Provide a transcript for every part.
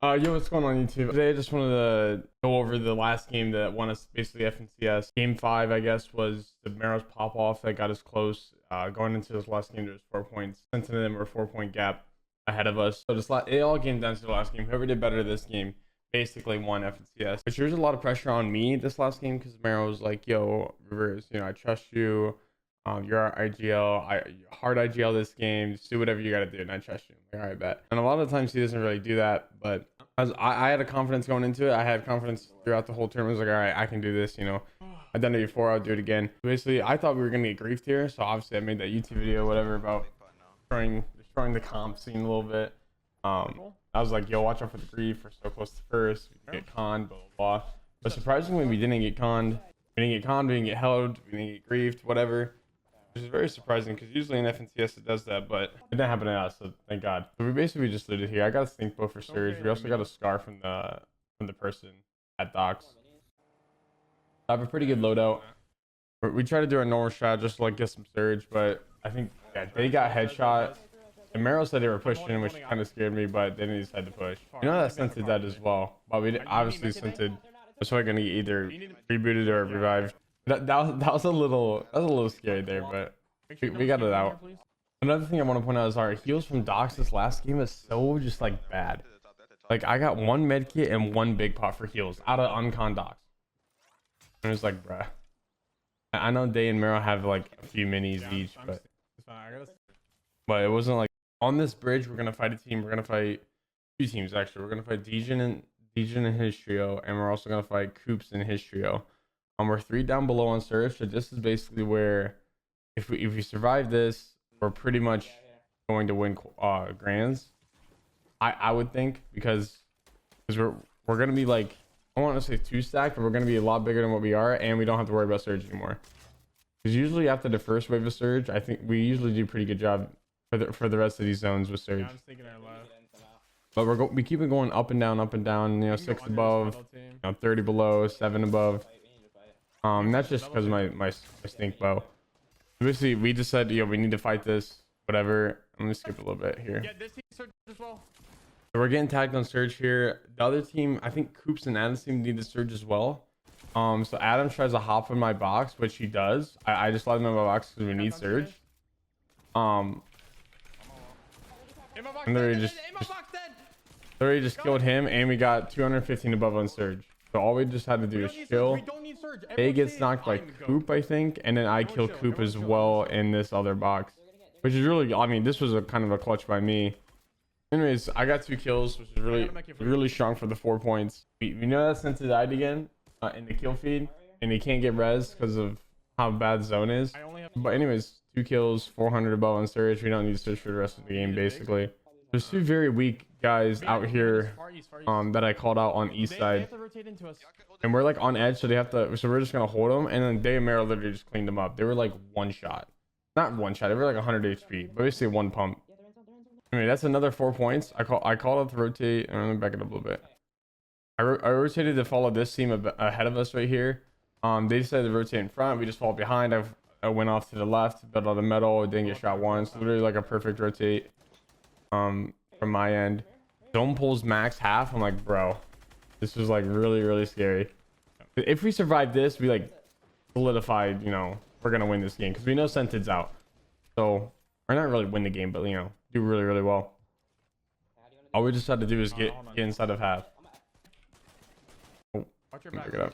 Yo, what's going on YouTube? Today I just wanted to go over the last game that won us basically FNCS. Game 5, I guess, was the Maros pop-off that got us close. Going into this last game, there was 4 points. Sent them or 4-point gap ahead of us. So it all came down to the last game. Whoever did better this game basically won FNCS. Which there's a lot of pressure on me this last game because Maro was like, yo, Rivers, I trust you. You're our IGL, hard IGL this game. Just do whatever you gotta do, and I trust you. I'm like, all right, bet. And a lot of the times he doesn't really do that, but I had a confidence going into it. I had confidence throughout the whole tournament. I was like, all right, I can do this. I've done it before. I'll do it again. Basically, I thought we were gonna get griefed here, so obviously I made that YouTube video, whatever, about destroying the comp scene a little bit. I was like, yo, watch out for the grief. We're so close to first. We can get conned, blah blah blah. But surprisingly, we didn't get conned. We didn't get conned. We didn't get held. We didn't get griefed. Whatever. Which is very surprising because usually in FNCS it does that, but it didn't happen to us, so thank God. So we basically just looted here. I got a stink bow for Surge. We also got a scar from the person at docks. I have a pretty good loadout. We tried to do our normal strat just to like get some Surge, but I think they got headshot. And Mero said they were pushing, which kind of scared me, but they didn't decide to push. That Scented died as well, but we obviously Scented was probably gonna get either rebooted or revived. That was a little scary there, but we got it out. Another thing I want to point out is our heals from docks this last game is so just like bad. Like I got one med kit and one big pot for heals out of uncon docks. And it was like, bruh. I know Day and Mero have like a few minis each, but it wasn't like on this bridge. We're gonna fight a team. We're gonna fight two teams actually. We're gonna fight Dejin and his trio, and we're also gonna fight Coops and his trio. We're 3 down below on Surge, so this is basically where if we survive this, we're pretty much going to win grands. I would think because we're gonna be like, I want to say 2 stacked, but we're gonna be a lot bigger than what we are, and we don't have to worry about Surge anymore. Because usually after the first wave of Surge, I think we usually do a pretty good job for the rest of these zones with Surge. But we keep it going up and down. 6 above, 30 below, 7 above. That's just because of my stink bow. Basically, we just said, we need to fight this, whatever. I'm gonna skip a little bit here. Yeah, this team Surge as well. So we're getting tagged on Surge here. The other team, I think Coops and Adam's team need to Surge as well. So Adam tries to hop in my box, which he does. I just let him in my box because we need Surge. And literally just killed him, and we got 215 above on Surge. So all we just had to do is chill. A gets knocked by Coop, I think, and then I kill Coop as well in this other box, which is really, I mean, this was a kind of a clutch by me. Anyways, I got 2 kills, which is really strong for the 4 points. We know that Sensei died again in the kill feed, and he can't get res because of how bad zone is. But anyways, 2 kills, 400 above on Surge. We don't need to search for the rest of the game, basically. There's 2 very weak guys out here that I called out on east side, and we're like on edge, so we're just gonna hold them. And then Day and Mero literally just cleaned them up. They were like not one shot, they were like 100 HP, but basically 1 pump. Anyway, that's another 4 points. I called it to rotate, and I'm gonna back it up a little bit. I rotated to follow this team ahead of us right here. They decided to rotate in front, we just fall behind. I went off to the left, built out the metal, didn't get shot once. Literally like a perfect rotate from my end. Dome pulls max half. I'm like, bro, this was like really scary. If we survive this, we like solidified, we're gonna win this game because we know Sented's out. So we're not really win the game, but do really well. All we just had to do is get inside of half. Oh, pick it up.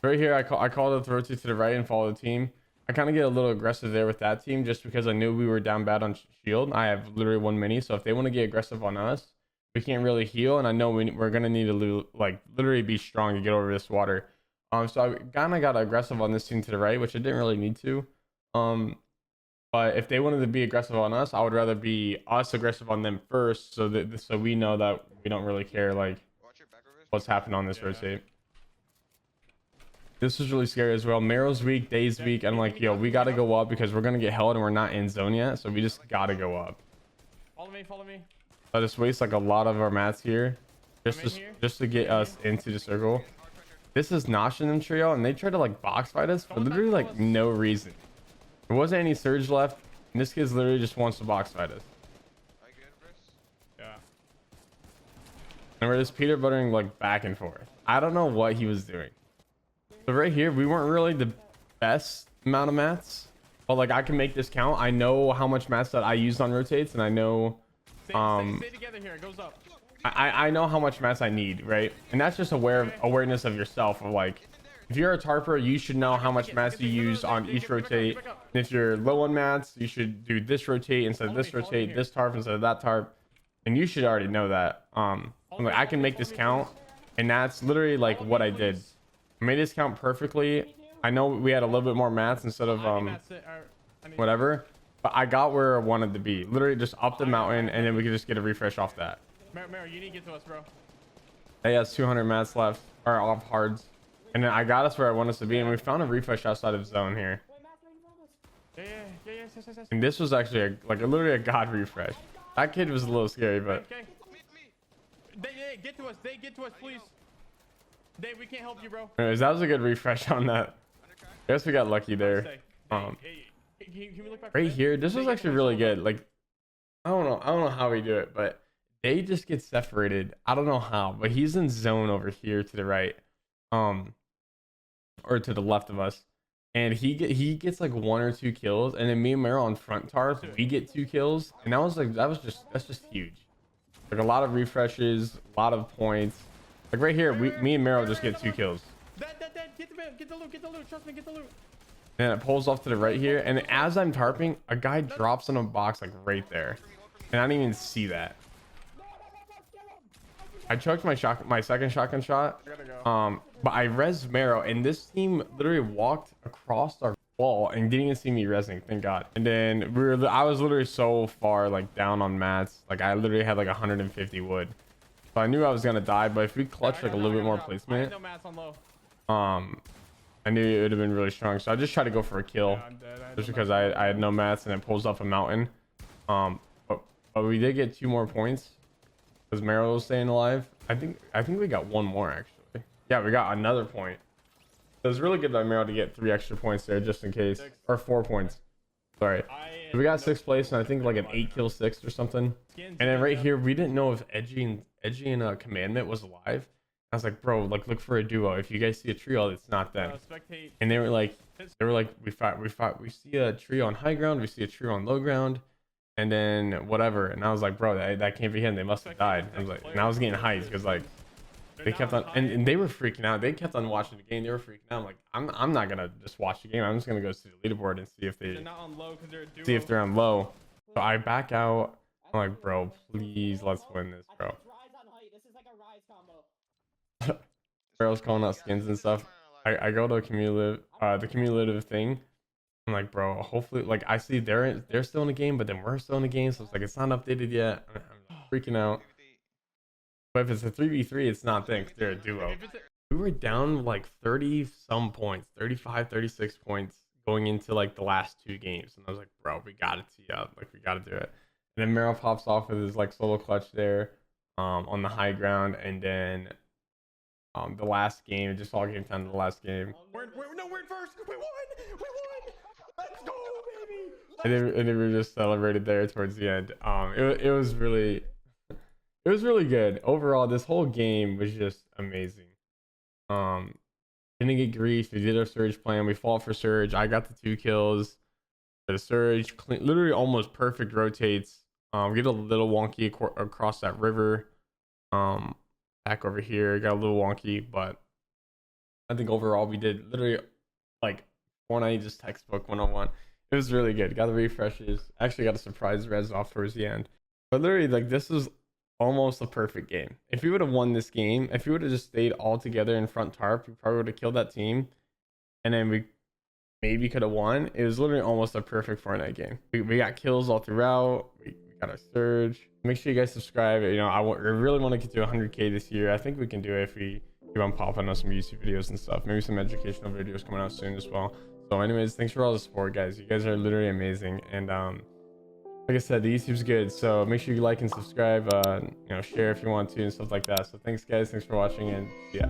Right here, I called it to rotate to the right and follow the team. I kind of get a little aggressive there with that team just because I knew we were down bad on shield. I have literally 1 mini, so if they want to get aggressive on us, we can't really heal, and I know we're gonna need to literally be strong to get over this water. So I kind of got aggressive on this team to the right, which I didn't really need to. But if they wanted to be aggressive on us, I would rather be us aggressive on them first, so we know that we don't really care like what's happened on this rotate. This was really scary as well. Mero's weak, Day's weak. I'm like, yo, we gotta go up because we're gonna get held and we're not in zone yet, so we just gotta go up. Follow me. I just waste like a lot of our mats here just to get us into the circle. This is Nosh and them trio, and they tried to like box fight us for literally like no reason. There wasn't any Surge left, and this kid literally just wants to box fight us. And we're just Peter buttering like back and forth. I don't know what he was doing. So right here, we weren't really the best amount of mats, but like I can make this count. I know how much mats that I used on rotates, and I know stay together here. It goes up. I know how much mats I need, right? And that's just awareness of yourself. Of like, if you're a tarper, you should know how much mats you use on each rotate. And if you're low on mats, you should do this rotate instead of this rotate, this tarp instead of that tarp, and you should already know that. I'm like, I can make this count, and that's literally like what I did. I made this count perfectly. I know we had a little bit more mats instead of whatever, but I got where I wanted to be. Literally just up the mountain, and then we could just get a refresh off that. Mero, you need to get to us, bro. He has 200 mats left, or off hards, and then I got us where I want us to be, and we found a refresh outside of zone here. Yes. And this was actually literally a god refresh. That kid was a little scary, but Okay. They get to us. They get to us, please. We can't help you, bro. anyways, that was a good refresh on that. I guess we got lucky there. Can we look back Right here, this was actually really good. Like, I don't know how we do it, but they just get separated. I don't know how, but he's in zone over here to the right, or to the left of us, and he gets like 1 or 2 kills, and then me and Mero on front tarp, we get 2 kills, and that's just huge. Like a lot of refreshes, a lot of points. Like right here, me and Mero just get 2 kills. Get the loot. Trust me, get the loot. And it pulls off to the right here, and as I'm tarping, a guy drops in a box like right there, and I didn't even see that. I choked my second shotgun shot, but I res Mero, and this team literally walked across our wall and didn't even see me resing, thank god. And then I was literally so far like down on mats, like I literally had like 150 wood, so I knew I was gonna die. But if we clutched like a little bit more placement, I knew it would have been really strong. So I just tried to go for a kill, just because I had no mats, and it pulls off a mountain. But we did get 2 more points because Mero was staying alive. I think we got 1 more actually. Yeah, we got another point. So it was really good by Mero to get 3 extra points there, just in case, or 4 points. Sorry. So we got 6th place, and I think like an 8 kill 6 or something. And then right here, we didn't know if Edgy and Commandment was alive. I was like, bro, like look for a duo. If you guys see a trio, it's not them. And they were like, we see a trio on high ground, we see a trio on low ground, and then whatever. And I was like, bro, that can't be him. They must have died. I was like, and I was getting hyped because like they kept on, and they were freaking out. They kept on watching the game. They were freaking out. I'm like, I'm not gonna just watch the game. I'm just gonna go see the leaderboard and see if they're on low. So I back out. I'm like, bro, please let's win this, bro. Mero's calling out skins and stuff. I go to the cumulative thing. I'm like, bro, hopefully, like I see they're still in the game, but then we're still in the game, so it's like it's not updated yet. I'm freaking out. But if it's a 3v3, it's not thanks. They're a duo. We were down like 30 some points, 35, 36 points going into like the last 2 games, and I was like, bro, we gotta tee up, like we gotta do it. And then Mero pops off with his like solo clutch there, on the high ground, and then the last game, it just all came down to the last game. We're in first. We won. Let's go, baby. And then we just celebrated there towards the end. It was really good overall. This whole game was just amazing. Didn't get grief. We did our surge plan. We fought for surge. I got the 2 kills. The surge, literally almost perfect rotates. We get a little wonky across that river. Back over here, got a little wonky, but I think overall we did literally like Fortnite just textbook 101. It was really good. Got the refreshes. Actually got a surprise res off towards the end. But literally, like, this was almost a perfect game. If we would have won this game, if we would have just stayed all together in front tarp, we probably would have killed that team, and then we maybe could have won. It was literally almost a perfect Fortnite game. We got kills all throughout. We got our surge. Make sure you guys subscribe. You know, I really want to get to 100K this year. I think we can do it if we keep on popping on some YouTube videos and stuff. Maybe some educational videos coming out soon as well. So anyways, thanks for all the support, guys. You guys are literally amazing. And like I said, the YouTube's good. So make sure you like and subscribe. You know, share if you want to and stuff like that. So thanks, guys. Thanks for watching, and yeah.